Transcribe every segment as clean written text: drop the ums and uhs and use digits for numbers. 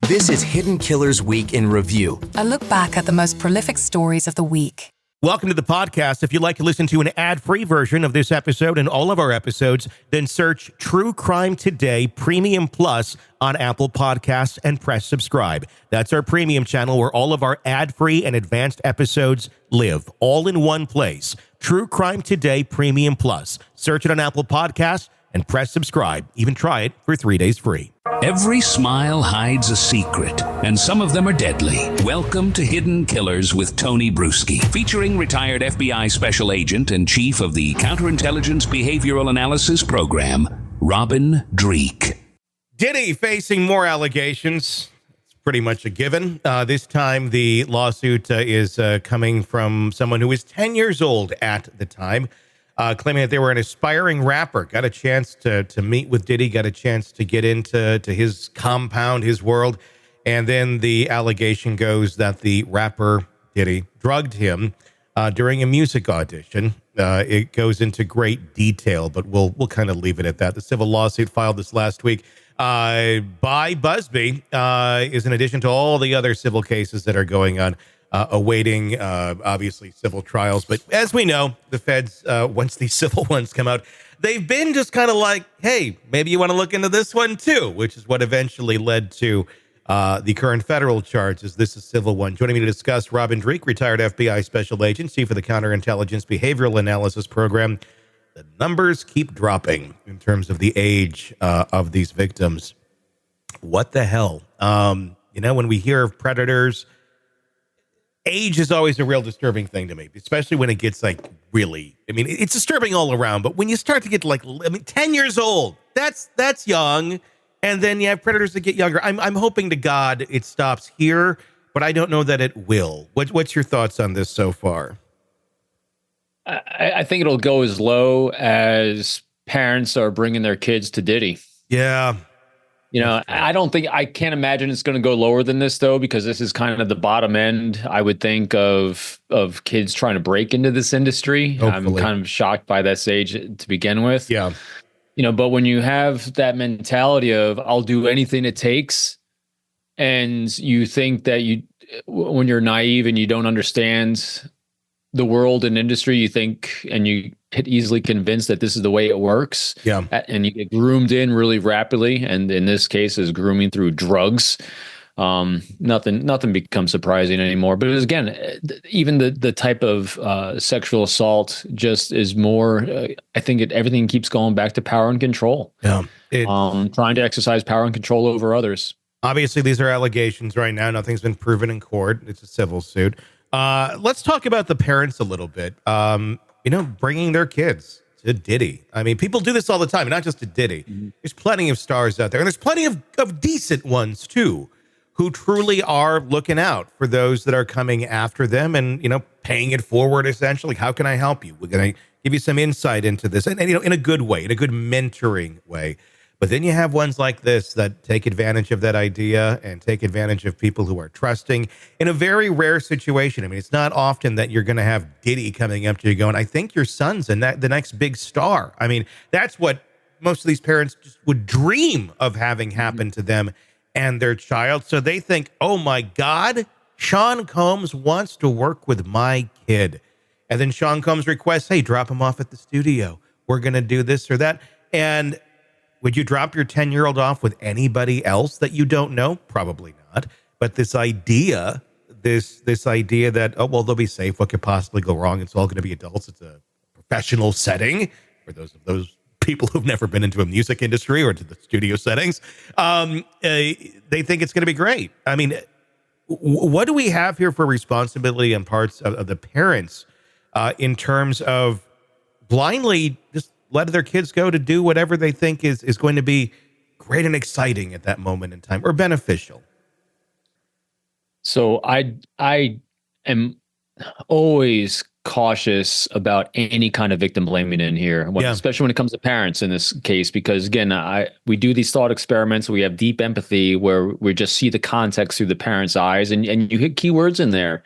This is Hidden Killers Week in Review. A look back at the most prolific stories of the week. Welcome to the podcast. If you'd like to listen to an ad-free version of this episode and all of our episodes, then search True Crime Today Premium Plus on Apple Podcasts and press subscribe. That's our premium channel where all of our ad-free and advanced episodes live, all in one place. True Crime Today Premium Plus. Search it on Apple Podcasts and press subscribe. Even try it for 3 days free. Every smile hides a secret, and some of them are deadly. Welcome to Hidden Killers with Tony Brueski, featuring retired FBI Special Agent and Chief of the Counterintelligence Behavioral Analysis Program, Robin Dreeke. Diddy facing more allegations. It's pretty much a given. This time, the lawsuit is coming from someone who was 10 years old at the time. Claiming that they were an aspiring rapper, got a chance to meet with Diddy, got a chance to get into his compound, his world. And then the allegation goes that the rapper Diddy drugged him during a music audition. It goes into great detail, but we'll kind of leave it at that. The civil lawsuit filed this last week by Busby is in addition to all the other civil cases that are going on. Awaiting, obviously, civil trials. But as we know, the feds, once these civil ones come out, they've been just kind of like, hey, maybe you want to look into this one, too, which is what eventually led to the current federal charges. This is civil one. Joining me to discuss, Robin Dreeke, retired FBI Special Agent, Chief of the Counterintelligence Behavioral Analysis Program. The numbers keep dropping in terms of the age of these victims. What the hell? When we hear of predators, age is always a real disturbing thing to me, especially when it gets really, it's disturbing all around. But when you start to get 10 years old, that's young. And then you have predators that get younger. I'm hoping to God it stops here, but I don't know that it will. What's your thoughts on this so far? I think it'll go as low as parents are bringing their kids to Diddy. Yeah. I can't imagine it's going to go lower than this, though, because this is kind of the bottom end, I would think, of kids trying to break into this industry. Hopefully. I'm kind of shocked by this age to begin with. Yeah. But when you have that mentality of I'll do anything it takes, and you think that when you're naive and you don't understand the world and industry, you think, and you get easily convinced that this is the way it works. Yeah. And you get groomed in really rapidly. And in this case is grooming through drugs. Nothing becomes surprising anymore. But again, even the type of sexual assault just is more, I think everything keeps going back to power and control. Yeah. Trying to exercise power and control over others. Obviously, these are allegations right now. Nothing's been proven in court. It's a civil suit. Let's talk about the parents a little bit. Bringing their kids to Diddy. People do this all the time, not just to Diddy. Mm-hmm. There's plenty of stars out there, and there's plenty of decent ones too, who truly are looking out for those that are coming after them and, paying it forward, essentially. How can I help you? We're going to give you some insight into this, and in a good way, in a good mentoring way. But then you have ones like this that take advantage of that idea and take advantage of people who are trusting in a very rare situation. It's not often that you're going to have Diddy coming up to you going, I think your son's the next big star. That's what most of these parents just would dream of having happen to them and their child. So they think, oh my God, Sean Combs wants to work with my kid. And then Sean Combs requests, hey, drop him off at the studio. We're going to do this or that. And would you drop your 10-year-old off with anybody else that you don't know? Probably not. But this idea that, oh, well, they'll be safe. What could possibly go wrong? It's all going to be adults. It's a professional setting for those people who've never been into a music industry or to the studio settings. They think it's going to be great. What do we have here for responsibility on parts of the parents in terms of blindly just let their kids go to do whatever they think is going to be great and exciting at that moment in time or beneficial? So I am always cautious about any kind of victim blaming in here, especially when it comes to parents in this case, because again, we do these thought experiments. We have deep empathy where we just see the context through the parents' eyes, and you hit keywords in there.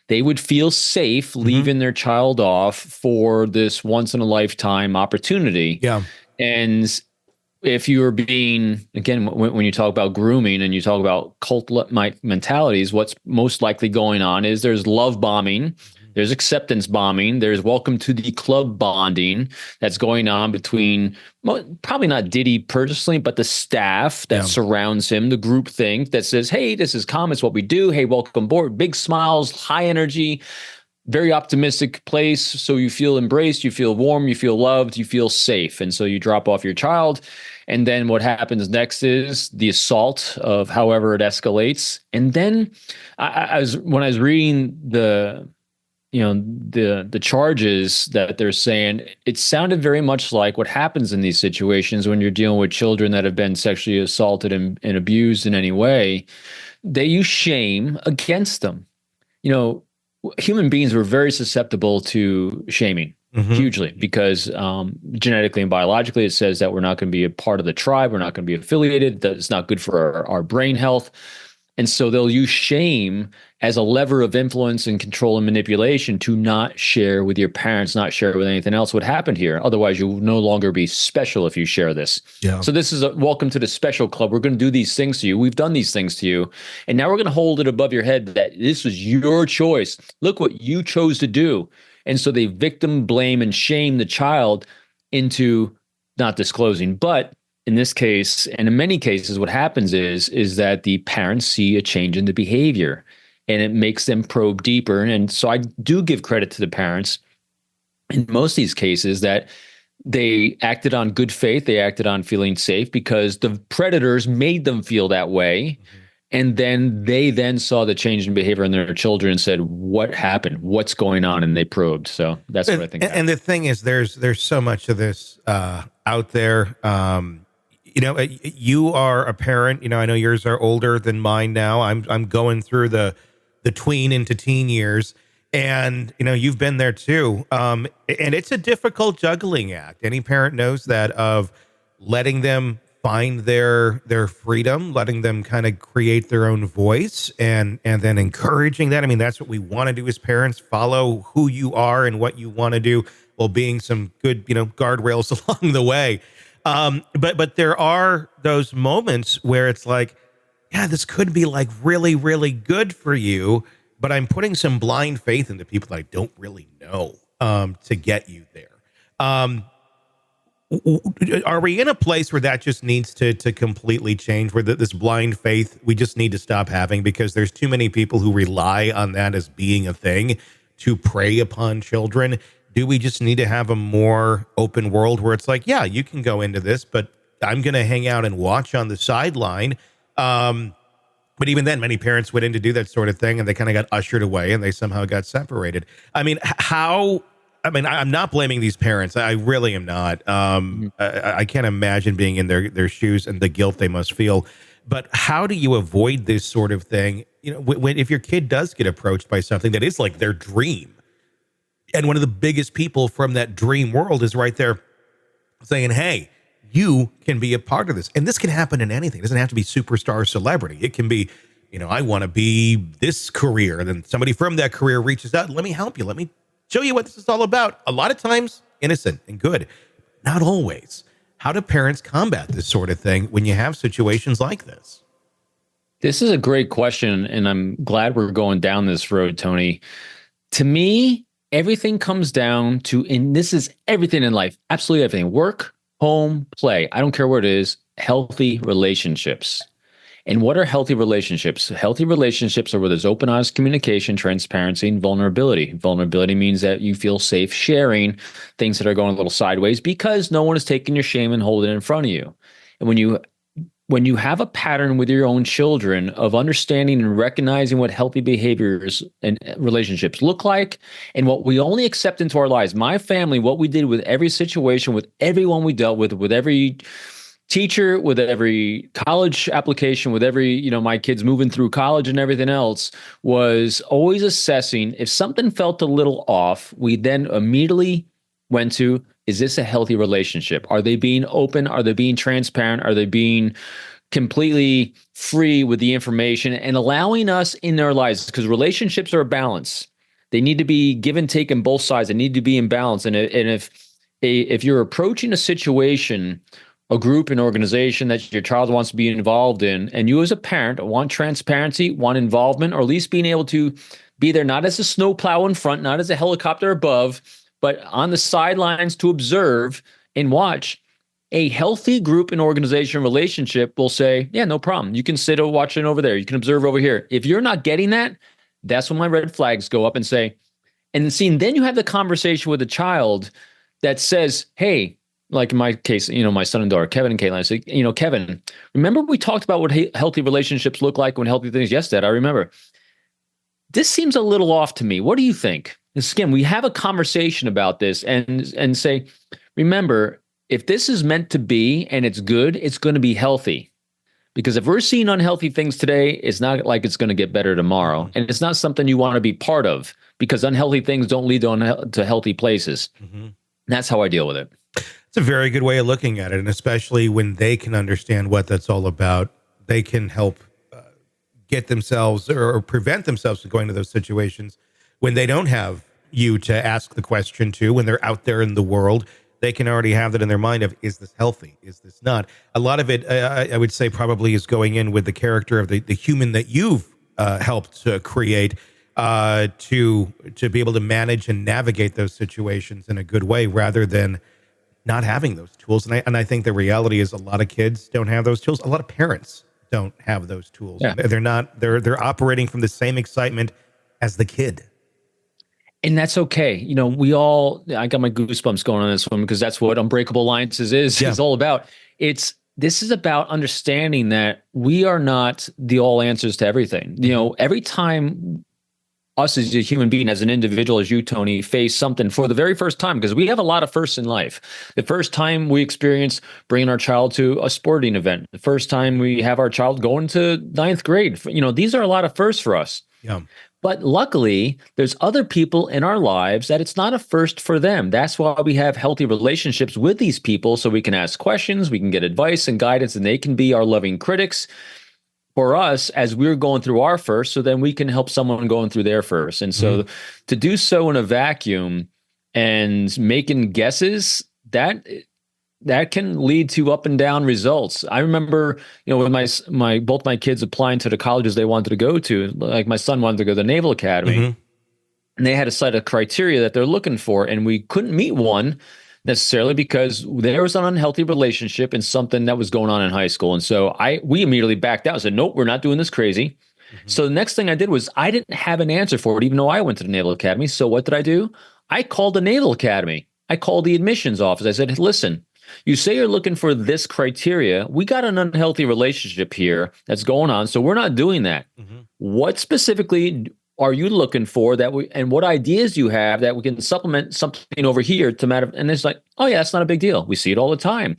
They would feel safe leaving their child off for this once in a lifetime opportunity. Yeah. And if you're being, again, when you talk about grooming and you talk about mentalities, what's most likely going on is there's love bombing, there's acceptance bombing, there's welcome to the club bonding that's going on between, probably not Diddy personally, but the staff that surrounds him, the group think that says, hey, this is common, it's what we do. Hey, welcome aboard. Big smiles, high energy, very optimistic place. So you feel embraced, you feel warm, you feel loved, you feel safe. And so you drop off your child. And then what happens next is the assault of however it escalates. And then when I was reading the charges that they're saying, it sounded very much like what happens in these situations when you're dealing with children that have been sexually assaulted and abused in any way. They use shame against them. Human beings were very susceptible to shaming, hugely, because genetically and biologically, it says that we're not going to be a part of the tribe. We're not going to be affiliated. That it's not good for our brain health. And so they'll use shame as a lever of influence and control and manipulation to not share with your parents, not share with anything else what happened here. Otherwise, you'll no longer be special if you share this. Yeah. So this is a welcome to the special club. We're going to do these things to you. We've done these things to you. And now we're going to hold it above your head that this was your choice. Look what you chose to do. And so they victim blame and shame the child into not disclosing. But in this case, and in many cases, what happens is that the parents see a change in the behavior and it makes them probe deeper. And so I do give credit to the parents in most of these cases that they acted on good faith. They acted on feeling safe because the predators made them feel that way. And then they saw the change in behavior in their children and said, what happened? What's going on? And they probed. So that's what I think. And the thing is, there's so much of this out there. You are a parent. I know yours are older than mine now. I'm going through the tween into teen years, and you've been there too. And it's a difficult juggling act. Any parent knows that, of letting them find their freedom, letting them kind of create their own voice, and then encouraging that. I mean, that's what we want to do as parents: follow who you are and what you want to do, while being some good guardrails along the way. But there are those moments where it's like, yeah, this could be like really, really good for you, but I'm putting some blind faith into people that I don't really know to get you there. Are we in a place where that just needs to completely change, where this blind faith we just need to stop having, because there's too many people who rely on that as being a thing to prey upon children? Do we just need to have a more open world where it's like, yeah, you can go into this, but I'm going to hang out and watch on the sideline? But even then, many parents went in to do that sort of thing, and they kind of got ushered away, and they somehow got separated. I mean, I'm not blaming these parents. I really am not. I can't imagine being in their shoes and the guilt they must feel. But how do you avoid this sort of thing? If your kid does get approached by something that is like their dream, and one of the biggest people from that dream world is right there saying, hey, you can be a part of this. And this can happen in anything. It doesn't have to be superstar celebrity. It can be, I want to be this career. And then somebody from that career reaches out. Let me help you. Let me show you what this is all about. A lot of times innocent and good. Not always. How do parents combat this sort of thing when you have situations like this? This is a great question, and I'm glad we're going down this road, Tony. To me, everything comes down to, and this is everything in life, absolutely everything: work, home, play. I don't care what it is, healthy relationships. And what are healthy relationships? Healthy relationships are where there's open, honest communication, transparency, and vulnerability. Vulnerability means that you feel safe sharing things that are going a little sideways because no one is taking your shame and holding it in front of you. And when you have a pattern with your own children of understanding and recognizing what healthy behaviors and relationships look like, and what we only accept into our lives, my family, what we did with every situation, with everyone we dealt with every teacher, with every college application, with every, my kids moving through college and everything else, was always assessing if something felt a little off. We then immediately went to, is this a healthy relationship? Are they being open? Are they being transparent? Are they being completely free with the information and allowing us in their lives? Because relationships are a balance. They need to be give and take on both sides. They need to be in balance. And if you're approaching a situation a group, an organization that your child wants to be involved in, and you as a parent want transparency, want involvement, or at least being able to be there, not as a snowplow in front, not as a helicopter above, but on the sidelines to observe and watch, a healthy group and organization relationship will say, yeah, no problem. You can sit or watch it over there. You can observe over here. If you're not getting that, that's when my red flags go up and say, and see, then you have the conversation with a child that says, hey, like in my case, my son and daughter, Kevin and Caitlin, I say, Kevin, remember we talked about what healthy relationships look like when healthy things? Yes, Dad, I remember. This seems a little off to me. What do you think? Again, we have a conversation about this and say, remember, if this is meant to be and it's good, it's going to be healthy. Because if we're seeing unhealthy things today, it's not like it's going to get better tomorrow. And it's not something you want to be part of, because unhealthy things don't lead to healthy places. Mm-hmm. That's how I deal with it. It's a very good way of looking at it. And especially when they can understand what that's all about, they can help get themselves or prevent themselves from going to those situations when they don't have you to ask the question to, when they're out there in the world. They can already have that in their mind of, is this healthy? Is this not? A lot of it, I would say, probably is going in with the character of the human that you've helped to create to be able to manage and navigate those situations in a good way, rather than not having those tools. And I think the reality is a lot of kids don't have those tools. A lot of parents don't have those tools. Yeah. They're operating from the same excitement as the kid. And that's okay. I got my goosebumps going on this one, because that's what Unbreakable Alliances is all about. This is about understanding that we are not the all answers to everything. Every time us as a human being, as an individual, as you, Tony, face something for the very first time, because we have a lot of firsts in life. The first time we experience bringing our child to a sporting event, the first time we have our child going to ninth grade, these are a lot of firsts for us. Yeah. But luckily, there's other people in our lives that it's not a first for them. That's why we have healthy relationships with these people, so we can ask questions, we can get advice and guidance, and they can be our loving critics for us as we're going through our first, so then we can help someone going through their first. And so to do so in a vacuum and making guesses, that can lead to up and down results. I remember, with both my kids applying to the colleges they wanted to go to, like my son wanted to go to the Naval Academy, and they had a set of criteria that they're looking for, and we couldn't meet one necessarily because there was an unhealthy relationship and something that was going on in high school. And so we immediately backed out and said, nope, we're not doing this crazy. So the next thing I did was I didn't have an answer for it, even though I went to the Naval Academy. So what did I do? I called the Naval Academy. I called the admissions office. I said, listen, you say you're looking for this criteria. We got an unhealthy relationship here that's going on, so we're not doing that. What specifically are you looking for and what ideas do you have that we can supplement something over here to matter? And it's like, oh yeah, that's not a big deal. We see it all the time.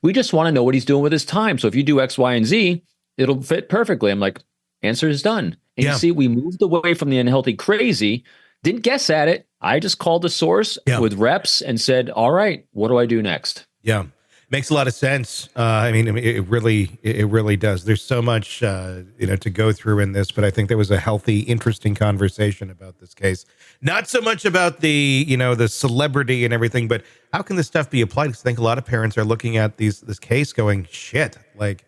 We just want to know what he's doing with his time. So if you do X, Y, and Z, it'll fit perfectly. I'm like, answer is done. And you see, we moved away from the unhealthy crazy, didn't guess at it. I just called the source with reps and said, all right, what do I do next? Yeah, makes a lot of sense. It really does. There's so much, to go through in this, but I think there was a healthy, interesting conversation about this case. Not so much about the celebrity and everything, but how can this stuff be applied? Because I think a lot of parents are looking at this case going, shit, like,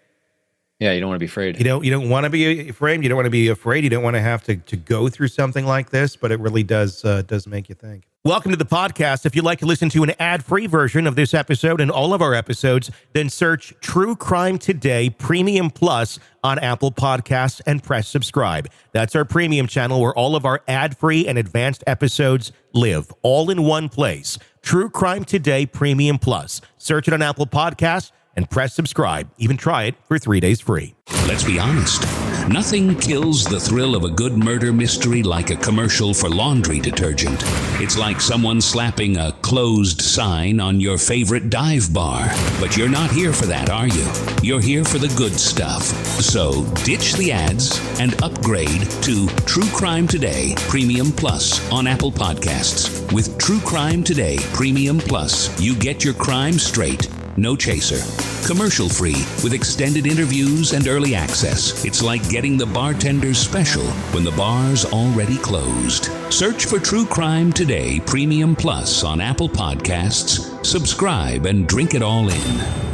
yeah, you don't want to be afraid. You don't want to be afraid. You don't want to be afraid. You don't want to have to go through something like this, but it really does make you think. Welcome to the podcast. If you'd like to listen to an ad-free version of this episode and all of our episodes, then search True Crime Today Premium Plus on Apple Podcasts and press subscribe. That's our premium channel where all of our ad-free and advanced episodes live, all in one place. True Crime Today Premium Plus. Search it on Apple Podcasts and press subscribe. Even try it for 3 days free. Let's be honest. Nothing kills the thrill of a good murder mystery like a commercial for laundry detergent. It's like someone slapping a closed sign on your favorite dive bar. But you're not here for that, are you? You're here for the good stuff. So ditch the ads and upgrade to True Crime Today Premium Plus on Apple Podcasts. With True Crime Today Premium Plus, you get your crime straight. No chaser. Commercial free with extended interviews and early access. It's like getting the bartender's special when the bar's already closed. Search for True Crime Today Premium Plus on Apple Podcasts. Subscribe and drink it all in.